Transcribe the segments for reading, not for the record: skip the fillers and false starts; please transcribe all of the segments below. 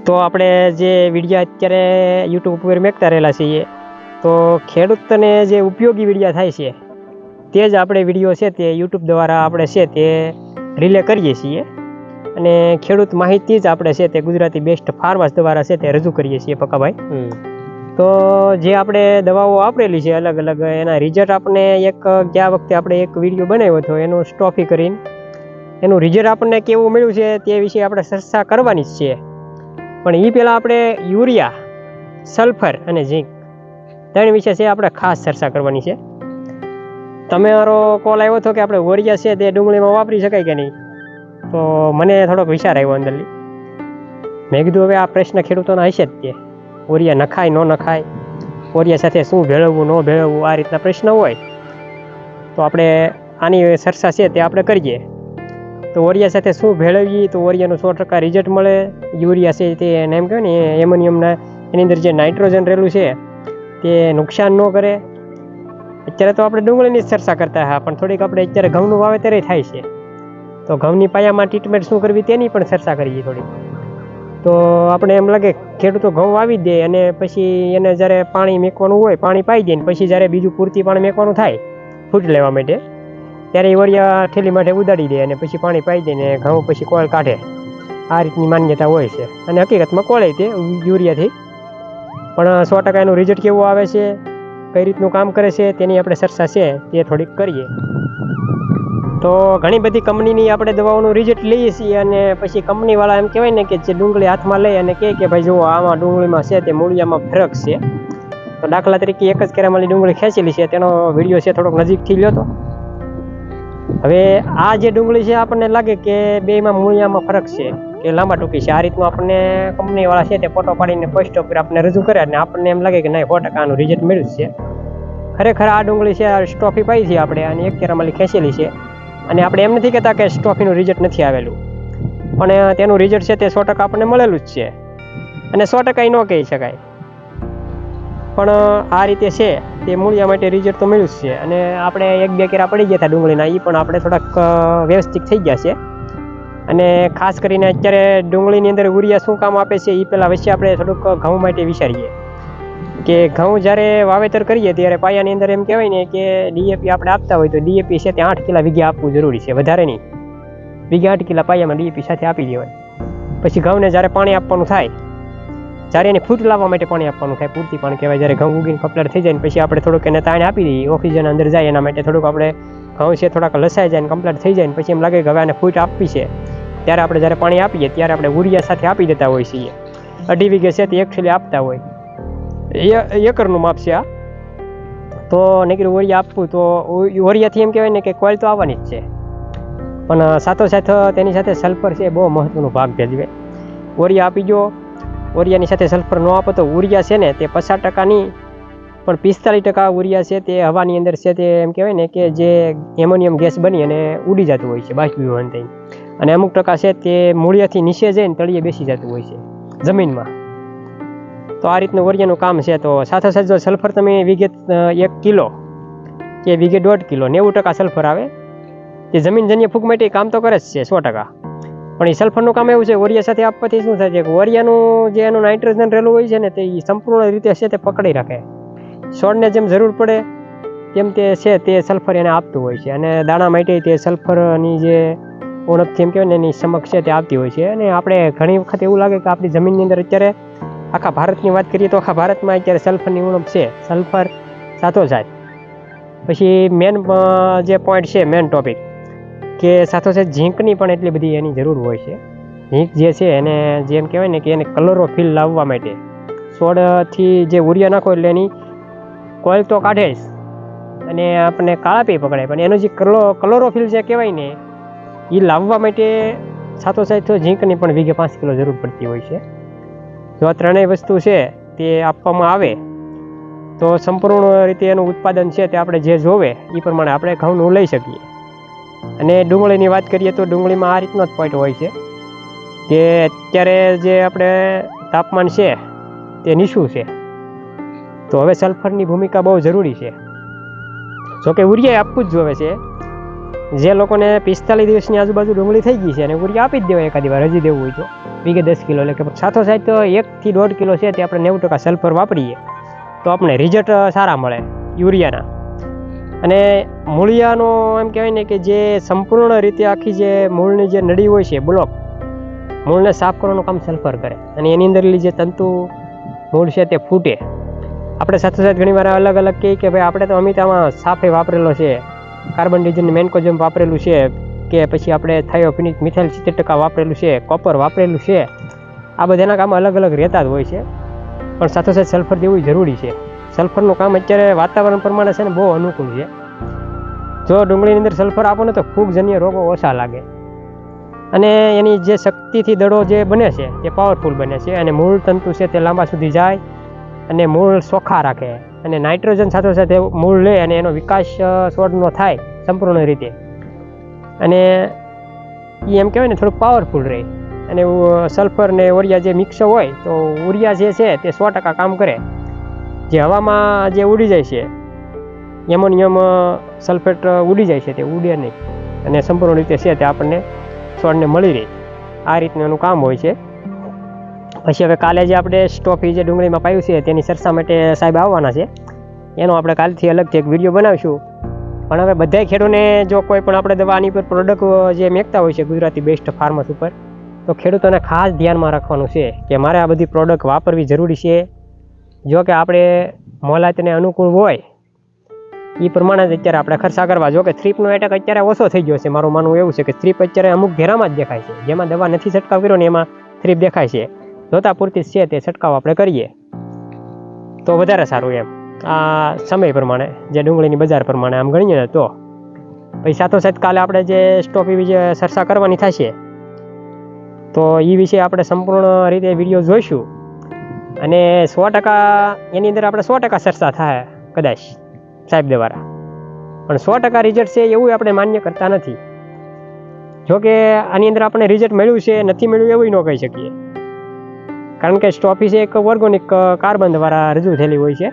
તો આપણે જે વિડીયો અત્યારે યુટ્યુબ ઉપર મેકતા રહેલા છીએ, તો ખેડૂતને જે ઉપયોગી વિડીયો થાય છે તે જ આપણે વિડીયો છે તે યુટ્યુબ દ્વારા આપણે છે તે રિલે કરીએ છીએ. અને ખેડૂત માહિતી જ આપણે છે તે ગુજરાતી બેસ્ટ ફાર્મર્સ દ્વારા છે તે રજૂ કરીએ છીએ પક્કાભાઈ. તો જે આપણે દવાઓ વાપરેલી છે અલગ અલગ, એના રિઝલ્ટ આપણે ગયા વખતે આપણે એક વિડીયો બનાવ્યો હતો એનું સ્ટોફી કરીને, એનું રિઝલ્ટ આપણને કેવું મળ્યું છે તે વિશે આપણે ચર્ચા કરવાની જ છે. પણ એ પહેલાં આપણે યુરિયા, સલ્ફર અને ઝીંક ત્રણ વિશે છે આપણે ખાસ ચર્ચા કરવાની છે. તમારો કોલ આવ્યો હતો કે આપણે યુરિયા છે તે ડુંગળીમાં વાપરી શકાય કે નહીં, તો મને થોડોક વિચાર આવ્યો અંદરથી. મેં કીધું હવે આ પ્રશ્ન ખેડૂતોના હશે જ તે, યુરિયા નખાય ન નખાય, યુરિયા સાથે શું ભેળવવું ન ભેળવવું, આ રીતના પ્રશ્ન હોય તો આપણે આની ચર્ચા છે તે આપણે કરીએ. તો યુરિયા સાથે શું ભેળવીએ તો યુરિયાનું 100% રિઝલ્ટ મળે. યુરિયા છે તે એમ કહેવાય ને એમોનિયમના એની અંદર જે નાઇટ્રોજન રહેલું છે તે નુકસાન ન કરે. અત્યારે તો આપણે ડુંગળીની જ ચર્ચા કરતા હા, પણ થોડીક આપણે અત્યારે ઘઉંનું વાવેતર થાય છે, તો ઘઉંની પાયામાં ટ્રીટમેન્ટ શું કરવી તેની પણ ચર્ચા કરીએ થોડીક. તો આપણે એમ લાગે ખેડૂતો ઘઉં વાવી દે અને પછી એને જ્યારે પાણી મેકવાનું હોય પાણી પાઈ દે, ને પછી જ્યારે બીજું પૂરતી પાણી મેકવાનું થાય ફૂટ લેવા માટે, ત્યારે યુરિયા થેલી માટે ઉડાડી દે અને પછી પાણી પાઈ દે ને ઘઉં પછી કોળ કાઢે. આ રીતની માન્યતા હોય છે અને હકીકતમાં કોળે તે યુરિયાથી. પણ 100% એનું રિઝલ્ટ કેવું આવે છે, કઈ રીતનું કામ કરે છે તેની આપણે ચર્ચા છે તે થોડીક કરીએ. તો ઘણી બધી કંપનીની આપણે દવાઓનું રિઝલ્ટ લઈએ છીએ અને પછી કંપનીવાળા એમ કહેવાય ને કે જે ડુંગળી હાથમાં લઈ અને કહે કે ભાઈ જુઓ આમાં ડુંગળીમાં છે તે મૂળિયામાં ફરક છે. તો દાખલા તરીકે એક જ કેરામલી ડુંગળી ખેંચેલી છે, તેનો વિડીયો છે થોડોક નજીકથી લ્યો તો. હવે આ જે ડુંગળી છે આપણને લાગે કે બેમાં મૂળિયામાં ફરક છે કે લાંબા ટૂંકી છે, આ રીતનું આપણને કંપનીવાળા છે તે ફોટો પાડીને પોસ્ટ ઉપર આપણે રજૂ કરે અને આપણને એમ લાગે કે નહીં 100% આનું રિઝલ્ટ મળ્યું છે. ખરેખર આ ડુંગળી છે સ્ટોફી પાઈ છે આપણે અને એક કેરામલી ખેંચેલી છે, અને આપણે એમ નથી કહેતા કે સ્ટોફીનું રિઝલ્ટ નથી આવેલું, પણ તેનું રિઝલ્ટ છે તે 100% આપણને મળેલું જ છે અને 100% ન કહી શકાય. પણ આ રીતે છે તે મૂળિયા માટે રિઝલ્ટ તો મળ્યું જ છે. અને આપણે 1-2 કેરા પડી ગયા હતા ડુંગળીના, એ પણ આપણે થોડાક વ્યવસ્થિત થઈ ગયા છે. અને ખાસ કરીને અત્યારે ડુંગળીની અંદર યુરિયા શું કામ આપે છે એ પહેલાં વચ્ચે આપણે થોડુંક ઘઉં માટે વિચારીએ કે ઘઉં જ્યારે વાવેતર કરીએ ત્યારે પાયાની અંદર એમ કહેવાય ને કે ડીએપી આપણે આપતા હોય તો ડીએપી છે તે 8 કિલા વીઘે આપવું જરૂરી છે, વધારે નહીં. વીઘે 8 કિલા પાયામાં ડીએપી સાથે આપી દેવાય. પછી ઘઉંને જ્યારે પાણી આપવાનું થાય, જ્યારે એને ફૂટ લાવવા માટે પાણી આપવાનું થાય, પૂરતી પાણી કહેવાય, જ્યારે ઘઉં ઉગીને કપલર થઈ જાય ને પછી આપણે થોડુંક એને તાણ આપી દઈએ, ઓક્સિજન અંદર જાય એના માટે થોડુંક આપણે ઘઉં છે થોડાક લસાઈ જાય ને કમ્પ્લીટ થઈ જાય ને પછી એમ લાગે કે હવે આને ફૂટ આપવી છે, ત્યારે આપણે જ્યારે પાણી આપીએ ત્યારે આપણે યુરિયા સાથે આપી દેતા હોઈએ છીએ. 2.5 વીઘે છે તે 1 થેલી આપતા હોય, એકરનું માપ છે આ. તો નીકળી યુરિયા આપવું તો યુરિયાથી એમ કહેવાય ને કે કોઈલ તો આવવાની જ છે, પણ સાથોસાથ તેની સાથે સલ્ફર છે બહુ મહત્વનો ભાગ ભજવે. યુરિયા આપી દો, યુરિયાની સાથે સલ્ફર ન આપો તો યુરિયા છે ને તે 50% નહીં પણ 45% યુરિયા છે તે હવાની અંદર છે તે એમ કહેવાય ને કે જે એમોનિયમ ગેસ બની અને ઉડી જતું હોય છે બાષ્પીભવન થઈ, અને અમુક ટકા છે તે મૂળિયાથી નીચે જઈને તળિયે બેસી જતું હોય છે જમીનમાં. તો આ રીતનું યુરિયાનું કામ છે. તો સાથોસાથ જો સલ્ફર તમે વીઘે 1 કિલો કે વીઘે 1.5 કિલો 90% સલ્ફર આવે, તે જમીનજન્ય ફૂગ માટે કામ તો કરે જ છે 100%. પણ એ સલ્ફરનું કામ એવું છે યુરિયા સાથે આપવાથી શું થાય છે કે યુરિયાનું જે એનું નાઇટ્રોજન રહેલું હોય છે ને તે સંપૂર્ણ રીતે છે તે પકડી રાખે. છોડને જેમ જરૂર પડે તેમ તે છે તે સલ્ફર એને આપતું હોય છે, અને દાણા માટે તે સલ્ફરની જે ઉણપથી એમ કહેવાય ને એની સમક્ષ છે તે આવતી હોય છે. અને આપણે ઘણી વખત એવું લાગે કે આપણી જમીનની અંદર અત્યારે આખા ભારતની વાત કરીએ તો આખા ભારતમાં અત્યારે સલ્ફરની ઉણપ છે. સલ્ફર સાથોસાથ પછી મેન જે પોઈન્ટ છે, મેન ટોપિક કે સાથોસાથ ઝીંકની પણ એટલી બધી એની જરૂર હોય છે. ઝીંક જે છે એને જેમ કહેવાય ને કે એને કલરોફિલ લાવવા માટે છોડથી જે યુરિયા નાખો એટલે એની કોઈલ તો કાઢે જ અને આપણને કાળા પી પકડાય, પણ એનું જે કલરોફિલ જે કહેવાય ને એ લાવવા માટે સાથોસાથ ઝીંકની પણ વીઘે 5 કિલો જરૂર પડતી હોય છે. જો આ ત્રણેય વસ્તુ છે તે આપવામાં આવે તો સંપૂર્ણ રીતે એનું ઉત્પાદન છે તે આપણે જે જોવે એ પ્રમાણે આપણે ઘઉંનું લઈ શકીએ. અને ડુંગળીની વાત કરીએ તો ડુંગળીમાં આ રીતનો જ પોઈન્ટ હોય છે કે અત્યારે જે આપણે તાપમાન છે તે નીચું છે, તો હવે સલ્ફરની ભૂમિકા બહુ જરૂરી છે. જોકે યુરિયા આપવું જ જોવે છે, જે લોકોને 45 દિવસની આજુબાજુ ડુંગળી થઈ ગઈ છે અને યુરિયા આપી જ દેવાય એકાદી વાર હજી દેવું હોય તો વીઘે 10 કિલો એટલે કે સાથોસાથ તો 1 થી 1.5 કિલો છે તે આપણે 90% સલ્ફર વાપરીએ તો આપણે રિઝલ્ટ સારા મળે યુરિયાના. અને મૂળિયાનો એમ કહેવાય ને કે જે સંપૂર્ણ રીતે આખી જે મૂળની જે નળી હોય છે બ્લોક મૂળને સાફ કરવાનું કામ સલ્ફર કરે અને એની અંદરલી જે તંતુ મૂળ છે તે ફૂટે. આપણે સાથોસાથ ઘણી વાર અલગ અલગ કહીએ કે ભાઈ આપણે તો અમિતામાં સાફે વાપરેલો છે, કાર્બન ડિઝન મેન્કોજમ વાપરેલું છે, કે પછી આપણે થાયોફિનિક મિથાઇલ 70% વાપરેલું છે, કોપર વાપરેલું છે. આ બધાના કામ અલગ અલગ રહેતા જ હોય છે, પણ સાથોસાથ સલ્ફર દેવું જરૂરી છે. સલ્ફરનું કામ અત્યારે વાતાવરણ પ્રમાણે છે ને બહુ અનુકૂળ છે. જો ડુંગળીની અંદર સલ્ફર આપો ને તો ફૂગજન્ય રોગો ઓછા લાગે અને એની જે શક્તિથી દડો જે બને છે તે પાવરફુલ બને છે અને મૂળ તંતુ છે તે લાંબા સુધી જાય અને મૂળ ચોખ્ખા રાખે અને નાઇટ્રોજન સાથોસાથ મૂળ લે અને એનો વિકાસ છોડનો થાય સંપૂર્ણ રીતે અને એ એમ કહેવાય ને થોડુંક પાવરફુલ રહે. અને સલ્ફર ને ઓરિયા જે મિક્સ હોય તો ઉરિયા જે છે તે 100% કામ કરે. જે હવામાં જે ઉડી જાય છે એમોનિયમ સલ્ફેટ ઉડી જાય છે તે ઉડે નહીં અને સંપૂર્ણ રીતે છે તે આપણને છોડને મળી રહે. આ રીતનું એનું કામ હોય છે. પછી હવે કાલે જે આપણે સ્ટોફી જે ડુંગળીમાં પાયું છે તેની ચર્ચા માટે સાહેબ આવવાના છે, એનો આપણે કાલથી અલગથી એક વિડીયો બનાવીશું. પણ હવે બધા ખેડૂતોને જો કોઈ પણ આપણે દવા આની પર પ્રોડક્ટ જે મેકતા હોય છે ગુજરાતી બેસ્ટ ફાર્મસ ઉપર, તો ખેડૂતોને ખાસ ધ્યાનમાં રાખવાનું છે કે મારે આ બધી પ્રોડક્ટ વાપરવી જરૂરી છે. જો કે આપણે મોલાતને અનુકૂળ હોય એ પ્રમાણે જ અત્યારે આપણે ખર્ચા કરવા. જો કે થ્રીપનો એટેક અત્યારે ઓછો થઈ ગયો છે. મારું માનવું એવું છે કે થ્રીપ અત્યારે અમુક ઘેરામાં જ દેખાય છે, જેમાં દવા નથી છંટકાવ કર્યો ને એમાં થ્રીપ દેખાય છે. જોતા પૂરતી છે તે છંટકાવ આપણે કરીએ તો વધારે સારું એમ. આ સમય પ્રમાણે જે ડુંગળીની બજાર પ્રમાણે આમ ગણીએ ને તો પછી સાથોસાથ કાલે આપણે જે સ્ટોફી વિશે ચર્ચા કરવાની થશે તો એ વિશે આપણે સંપૂર્ણ રીતે વિડીયો જોઈશું અને 100% એની અંદર આપણે 100% ચર્ચા થાય કદાચ સાહેબ દ્વારા, પણ 100% રિઝલ્ટ છે એવું આપણે માન્ય કરતા નથી. જોકે આની અંદર આપણે રિઝલ્ટ મળ્યું છે નથી મળ્યું એવું ન કહી શકીએ, કારણ કે સ્ટોફી છે એક ઓર્ગોનિક કાર્બન દ્વારા રજૂ થયેલી હોય છે.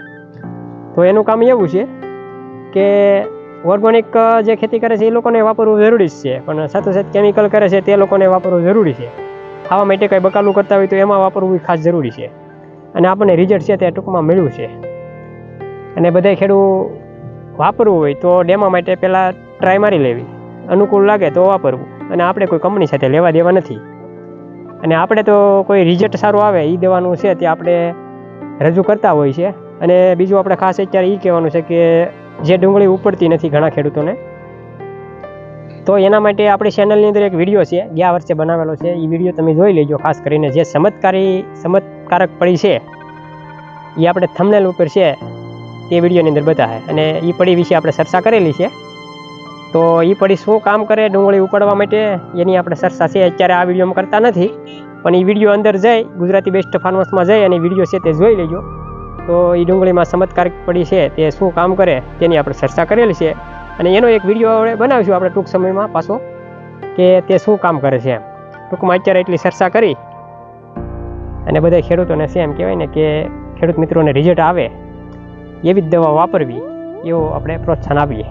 તો એનું કામ એવું છે કે ઓર્ગોનિક જે ખેતી કરે છે એ લોકોને વાપરવું જરૂરી જ છે, પણ સાથોસાથ કેમિકલ કરે છે તે લોકોને વાપરવું જરૂરી છે. ખાવા માટે કંઈ બકાલું કરતા હોય તો એમાં વાપરવું ખાસ જરૂરી છે અને આપણને રિઝલ્ટ છે તે ટૂંકમાં મળ્યું છે. અને બધા ખેડૂત વાપરવું હોય તો ડેમો માટે પહેલાં ટ્રાય મારી લેવી, અનુકૂળ લાગે તો વાપરવું. અને આપણે કોઈ કંપની સાથે લેવા દેવા નથી અને આપણે તો કોઈ રિઝલ્ટ સારું આવે એ દેવાનું છે તે આપણે રજૂ કરતા હોય છે. અને બીજું આપણે ખાસ અત્યારે એ કહેવાનું છે કે જે ડુંગળી ઉપડતી નથી ઘણા ખેડૂતોને, તો એના માટે આપણી ચેનલની અંદર એક વિડીયો છે ગયા વર્ષે બનાવેલો છે. એ વિડીયો તમે જોઈ લેજો. ખાસ કરીને જે ચમત્કારક પડી છે એ આપણે થંબનેલ ઉપર છે તે વિડીયોની અંદર બતાવે અને એ પડી વિશે આપણે ચર્ચા કરેલી છે. તો એ પડી શું કામ કરે ડુંગળી ઉપાડવા માટે એની આપણે ચર્ચા છે અત્યારે આ વિડીયોમાં કરતા નથી, પણ એ વિડીયો અંદર જઈ ગુજરાતી બેસ્ટ ફાર્મસમાં જઈ અને વિડીયો છે તે જોઈ લેજો. તો એ ડુંગળીમાં ચમત્કારિક પડી છે તે શું કામ કરે તેની આપણે ચર્ચા કરેલી છે અને એનો એક વિડીયો આપણે બનાવીશું આપણે ટૂંક સમયમાં પાછો કે તે શું કામ કરે છે. ટૂંકમાં અત્યારે એટલી ચર્ચા કરી અને બધા ખેડૂતોને છે એમ કહેવાય ને કે ખેડૂત મિત્રોને રિઝલ્ટ આવે એવી જ દવા વાપરવી એવું આપણે પ્રોત્સાહન આપીએ.